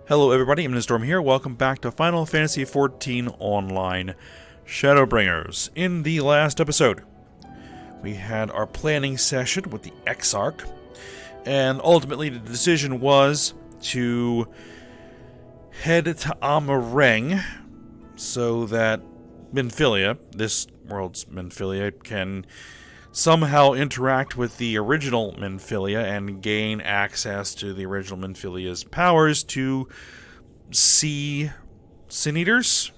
Hello everybody, I'm Storm here. Welcome back to Final Fantasy XIV Online Shadowbringers. In the last episode, we had our planning session with the Exarch, and ultimately the decision was to head to Amareng so that Minfilia, this world's Minfilia, can somehow interact with the original Minfilia and gain access to the original Minfilia's powers to see Sin Eaters.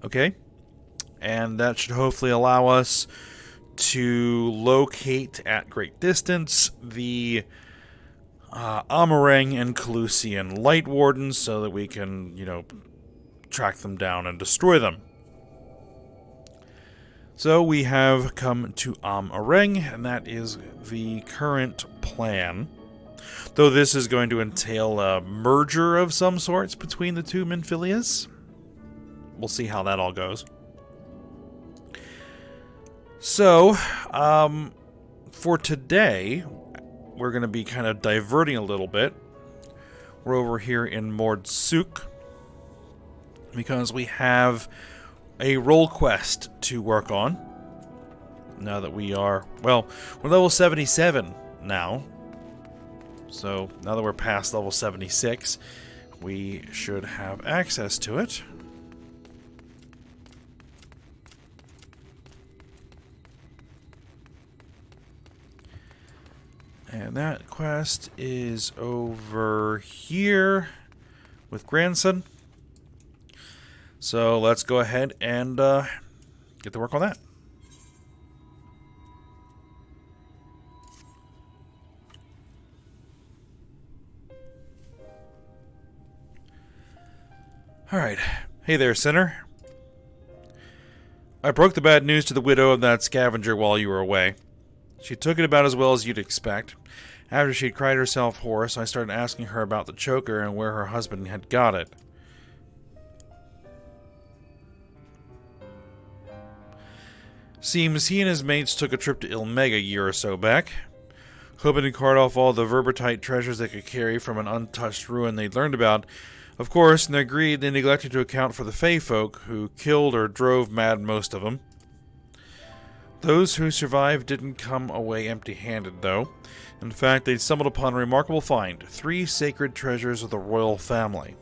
Okay? And that should hopefully allow us to locate at great distance the Amareng and Calusian Light Wardens so that we can, track them down and destroy them. So we have come to Amareng, and that is the current plan. Though this is going to entail a merger of some sorts between the two Minfilias. We'll see how that all goes. So, for today, we're going to be kind of diverting a little bit. We're over here in Mordsuk, because we have a role quest to work on. Now that we are, we're level 77 now. So now that we're past level 76, we should have access to it. And that quest is over here with Grandson. So let's go ahead and get to work on that. Alright. Hey there, Sinner. I broke the bad news to the widow of that scavenger while you were away. She took it about as well as you'd expect. After she'd cried herself hoarse, I started asking her about the choker and where her husband had got it. Seems he and his mates took a trip to Ilmega a year or so back, hoping to cart off all the Verbertite treasures they could carry from an untouched ruin they'd learned about. Of course, in their greed, they neglected to account for the Fey folk, who killed or drove mad most of them. Those who survived didn't come away empty-handed, though. In fact, they'd stumbled upon a remarkable find, 3 sacred treasures of the royal family.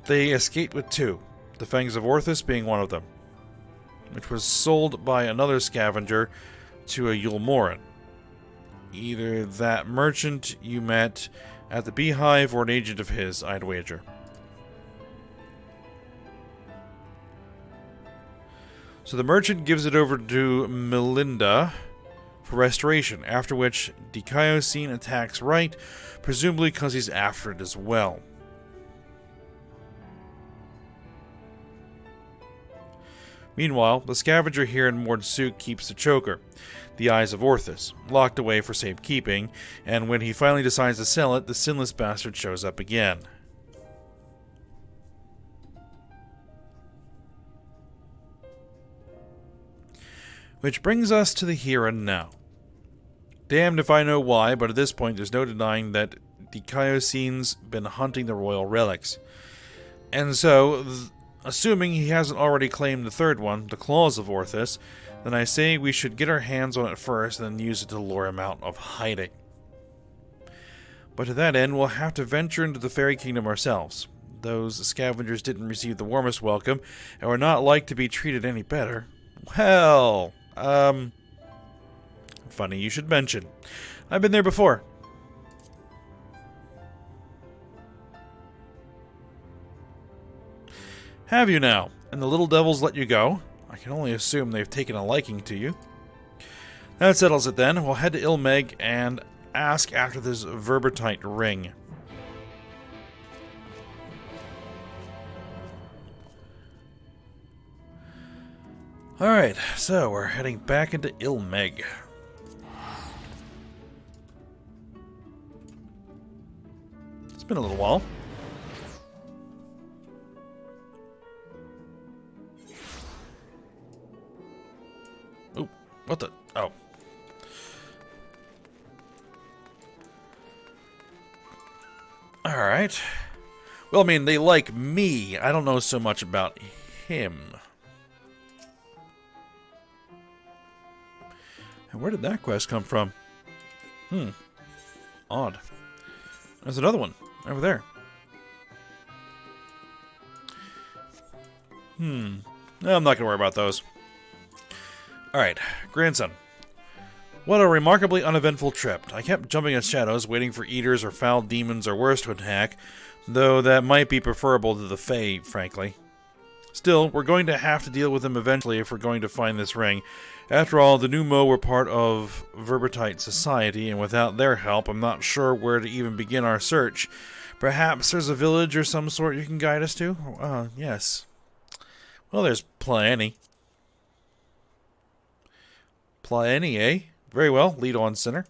They escaped with 2, the Fangs of Orthus being one of them, which was sold by another scavenger to a Yulmoran. Either that merchant you met at the Beehive or an agent of his, I'd wager. So the merchant gives it over to Melinda for restoration, after which Dikaiosine attacks Right, presumably because he's after it as well. Meanwhile, the scavenger here in Mordsuk keeps the choker, the Eyes of Orthus, locked away for safekeeping, and when he finally decides to sell it, the sinless bastard shows up again. Which brings us to the here and now. Damned if I know why, but at this point there's no denying that Dikaiosine's been hunting the royal relics. And so, assuming he hasn't already claimed the third one, the Claws of Orthus, then I say we should get our hands on it first and then use it to lure him out of hiding. But to that end, we'll have to venture into the Fairy Kingdom ourselves. Those scavengers didn't receive the warmest welcome, and were not like to be treated any better. Well, funny you should mention. I've been there before. Have you now? And the little devils let you go? I can only assume they've taken a liking to you. That settles it then. We'll head to Ilmeg and ask after this Verbertite ring. Alright, so we're heading back into Ilmeg. It's been a little while. Oh, what the? Oh. Alright. Well, I mean, they like me. I don't know so much about him. And where did that quest come from? Odd. There's another one over there. No, I'm not going to worry about those. Alright, grandson. What a remarkably uneventful trip. I kept jumping at shadows, waiting for eaters or foul demons or worse to attack, though that might be preferable to the Fae, frankly. Still, we're going to have to deal with them eventually if we're going to find this ring. After all, the Numo were part of Verbertite society, and without their help, I'm not sure where to even begin our search. Perhaps there's a village or some sort you can guide us to? Yes. Well, there's plenty. Plenty, eh? Very well. Lead on, sinner.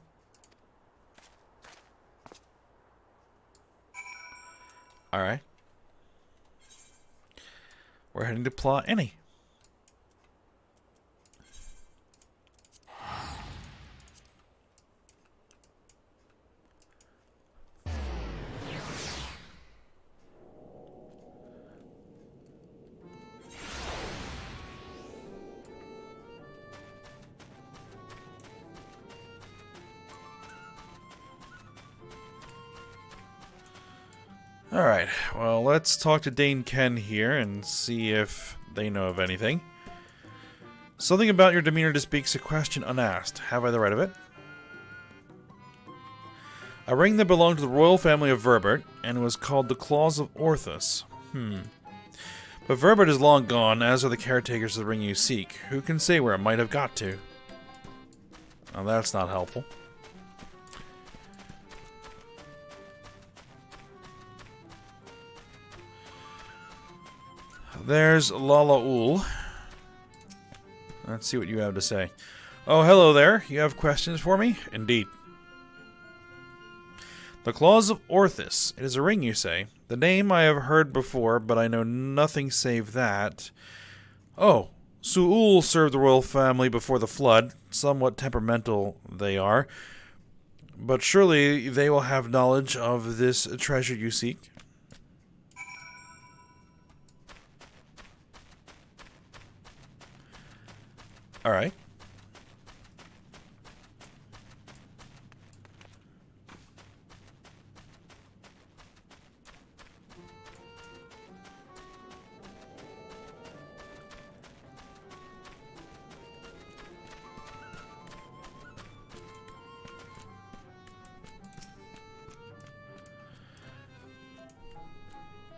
Alright. We're heading to Plenty. Alright, well, let's talk to Dane Ken here and see if they know of anything. Something about your demeanor bespeaks a question unasked. Have I the right of it? A ring that belonged to the royal family of Verbert, and was called the Claws of Orthus. But Verbert is long gone, as are the caretakers of the ring you seek. Who can say where it might have got to? Now that's not helpful. There's Lalaul. Let's see what you have to say. Oh, hello there. You have questions for me? Indeed. The Claws of Orthus. It is a ring, you say. The name I have heard before, but I know nothing save that. Oh, Su'ul served the royal family before the flood. Somewhat temperamental they are. But surely they will have knowledge of this treasure you seek. Alright.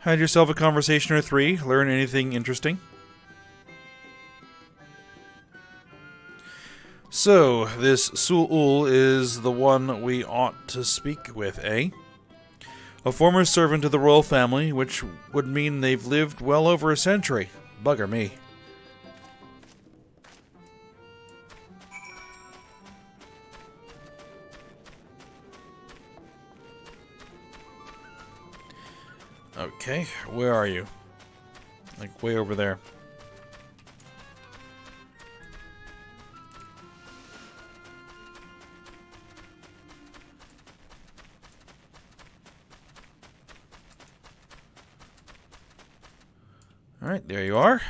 Had yourself a conversation or three? Learn anything interesting? So, this Su'ul is the one we ought to speak with, eh? A former servant of the royal family, which would mean they've lived well over a century. Bugger me. Okay, where are you? Like, way over there. Alright, there you are.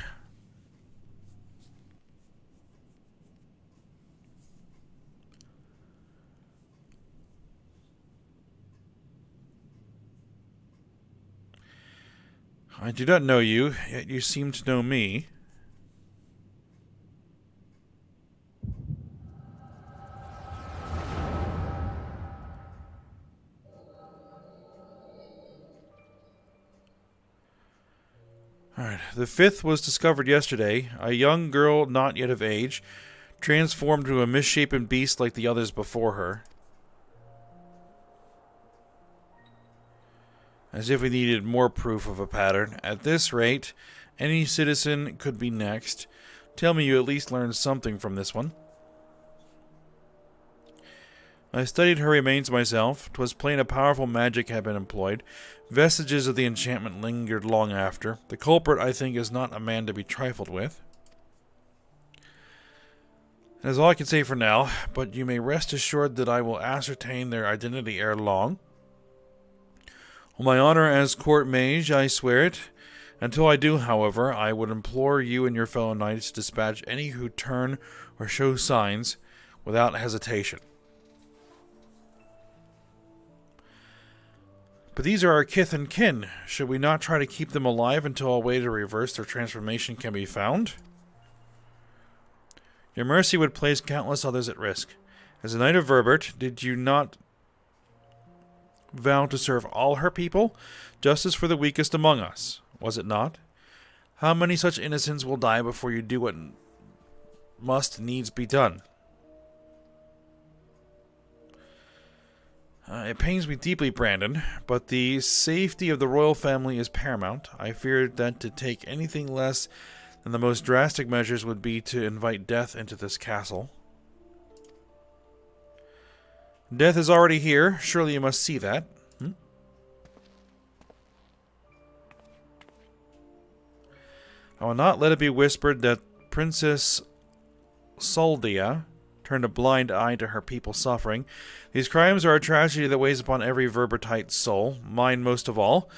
I do not know you, yet you seem to know me. Alright, the fifth was discovered yesterday. A young girl not yet of age, transformed to a misshapen beast like the others before her. As if we needed more proof of a pattern. At this rate, any citizen could be next. Tell me you at least learned something from this one. I studied her remains myself. 'Twas plain a powerful magic had been employed. Vestiges of the enchantment lingered long after. The culprit, I think, is not a man to be trifled with. That is all I can say for now, but you may rest assured that I will ascertain their identity ere long. On my honor as court mage, I swear it. Until I do, however, I would implore you and your fellow knights to dispatch any who turn or show signs without hesitation. But these are our kith and kin. Should we not try to keep them alive until a way to reverse their transformation can be found? Your mercy would place countless others at risk. As a knight of Verbert, did you not vow to serve all her people? Justice for the weakest among us, was it not? How many such innocents will die before you do what must needs be done? It pains me deeply, Brandon, but the safety of the royal family is paramount. I fear that to take anything less than the most drastic measures would be to invite death into this castle. Death is already here. Surely you must see that. I will not let it be whispered that Princess Soldia turned a blind eye to her people's suffering. These crimes are a tragedy that weighs upon every Verbertite's soul, mine most of all,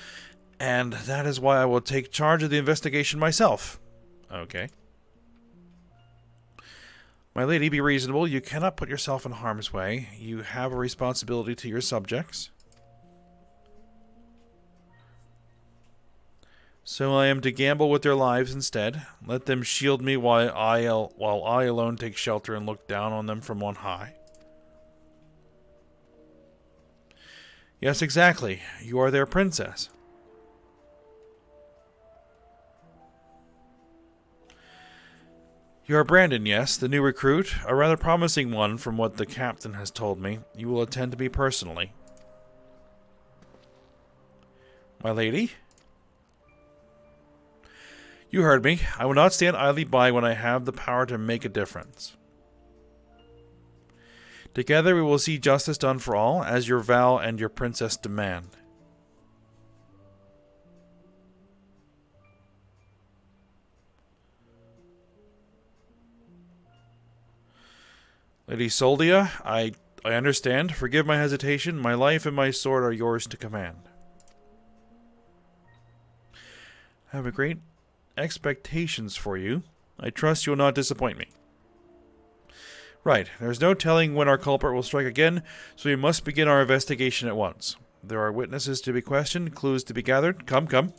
and that is why I will take charge of the investigation myself. Okay. My lady, be reasonable. You cannot put yourself in harm's way. You have a responsibility to your subjects. So I am to gamble with their lives instead. Let them shield me while I alone take shelter and look down on them from on high. Yes, exactly. You are their princess. You are Brandon, yes, the new recruit, a rather promising one from what the captain has told me. You will attend to me personally. My lady? You heard me. I will not stand idly by when I have the power to make a difference. Together we will see justice done for all, as your vow and your princess demand. Lady Soldia, I understand. Forgive my hesitation. My life and my sword are yours to command. I have a great expectations for you. I trust you will not disappoint me. Right. There's no telling when our culprit will strike again, so we must begin our investigation at once. There are witnesses to be questioned, clues to be gathered. Come, come.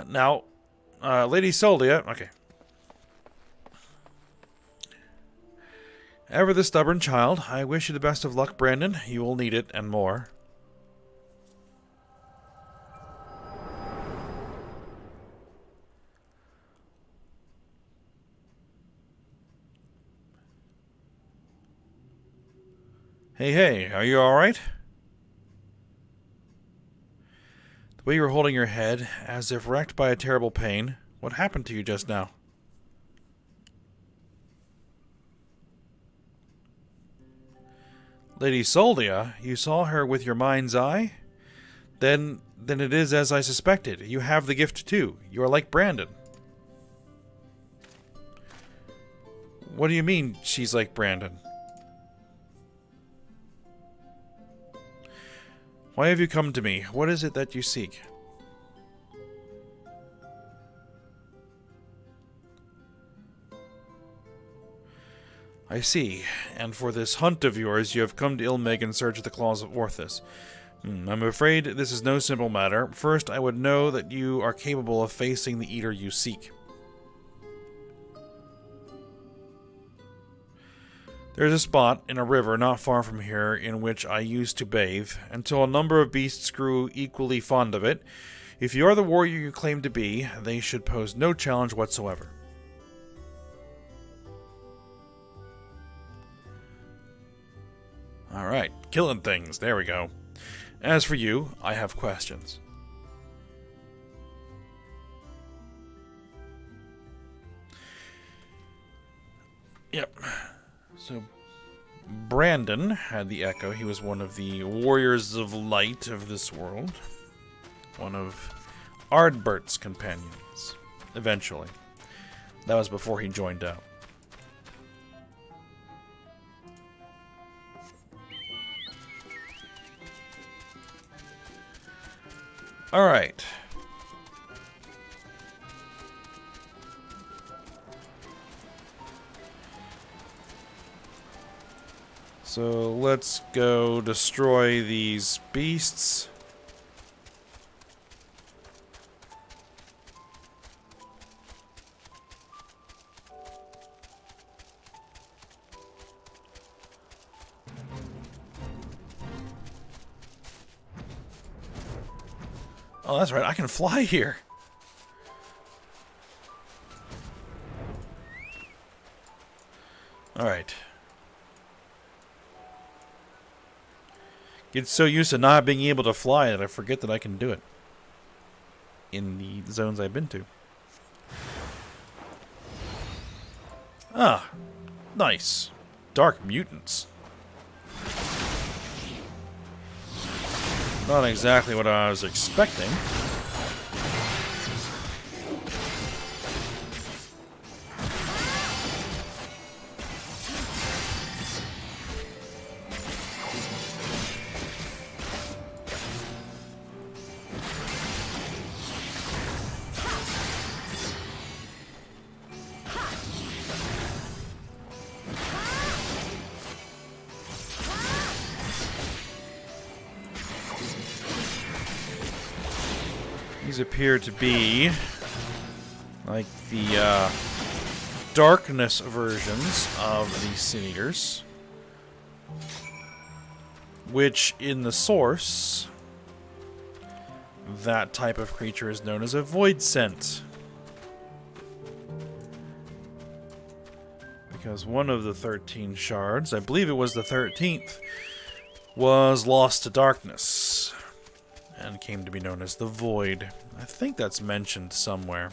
Now, Lady Soldia... Okay. Ever the stubborn child, I wish you the best of luck, Brandon. You will need it, and more. Hey, are you alright? The way you were holding your head, as if wrecked by a terrible pain. What happened to you just now? Lady Soldia, you saw her with your mind's eye? Then it is as I suspected. You have the gift too. You are like Brandon. What do you mean, she's like Brandon? Why have you come to me? What is it that you seek? I see. And for this hunt of yours, you have come to Ilmig in search of the claws of Orthus. I'm afraid this is no simple matter. First, I would know that you are capable of facing the eater you seek. There is a spot in a river not far from here in which I used to bathe, until a number of beasts grew equally fond of it. If you are the warrior you claim to be, they should pose no challenge whatsoever. Alright, killing things, there we go. As for you, I have questions. Yep. So, Brandon had the Echo. He was one of the warriors of light of this world. One of Ardbert's companions, eventually. That was before he joined up. Alright. So let's go destroy these beasts. Oh, that's right. I can fly here. Alright. Get so used to not being able to fly that I forget that I can do it. In the zones I've been to. Ah. Nice. Dark mutants. Not exactly what I was expecting. These appear to be like the darkness versions of the Sin Eaters, which in the source, that type of creature is known as a void scent. Because one of the 13 shards, I believe it was the 13th, was lost to darkness and came to be known as the Void. I think that's mentioned somewhere.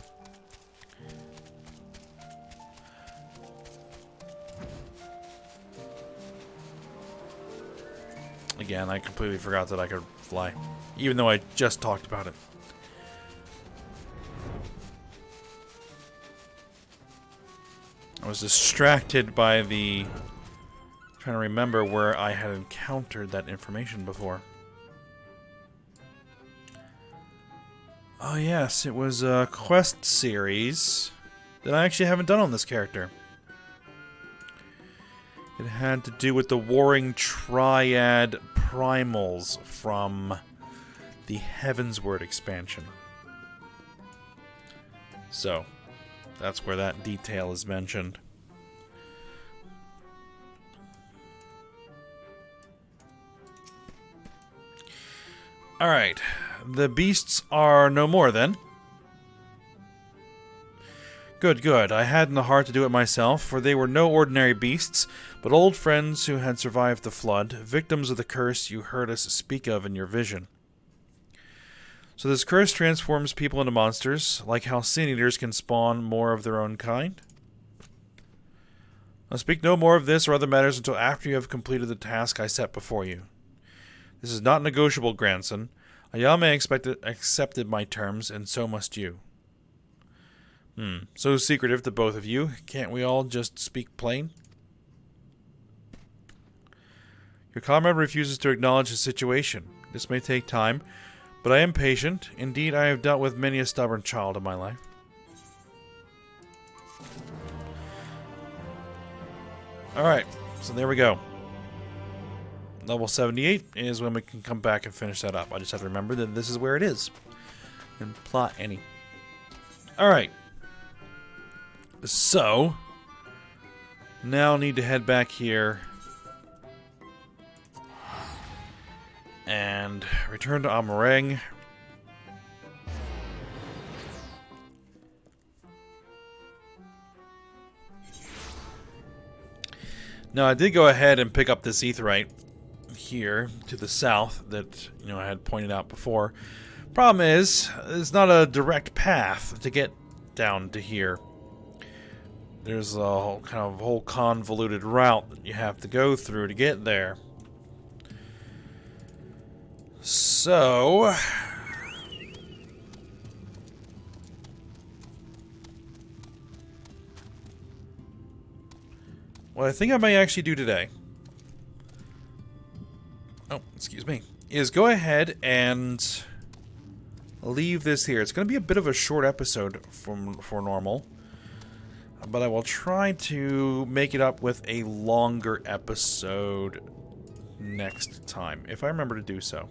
Again, I completely forgot that I could fly, even though I just talked about it. I was distracted by the... trying to remember where I had encountered that information before. Oh yes, it was a quest series that I actually haven't done on this character. It had to do with the Warring Triad Primals from the Heavensward expansion. So, that's where that detail is mentioned. Alright, the beasts are no more then. Good, good. I hadn't the heart to do it myself, for they were no ordinary beasts, but old friends who had survived the flood, victims of the curse you heard us speak of in your vision. So this curse transforms people into monsters, like how Sin Eaters can spawn more of their own kind? I'll speak no more of this or other matters until after you have completed the task I set before you. This is not negotiable, grandson. Ayame accepted my terms, and so must you. So secretive to both of you. Can't we all just speak plain? Your comrade refuses to acknowledge the situation. This may take time, but I am patient. Indeed, I have dealt with many a stubborn child in my life. Alright, so there we go. Level 78 is when we can come back and finish that up. I just have to remember that this is where it is. And plot any. Alright. So, now need to head back here and return to Amareng. Now, I did go ahead and pick up this Aetheryte here to the south that, I had pointed out before. Problem is, it's not a direct path to get down to here. There's a whole convoluted route that you have to go through to get there. So, what I think I may actually do today, is go ahead and leave this here. It's going to be a bit of a short episode for normal, but I will try to make it up with a longer episode next time, if I remember to do so.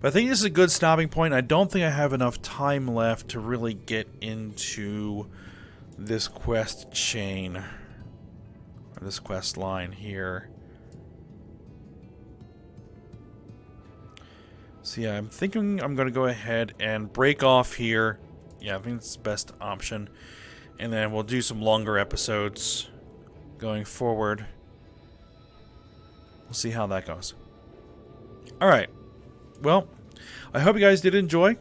But I think this is a good stopping point. I don't think I have enough time left to really get into this quest chain, or this quest line here. So yeah, I'm thinking I'm going to go ahead and break off here. Yeah, I think it's the best option. And then we'll do some longer episodes going forward. We'll see how that goes. Alright. Well, I hope you guys did enjoy.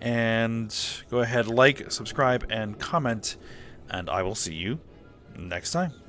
And go ahead, like, subscribe, and comment. And I will see you next time.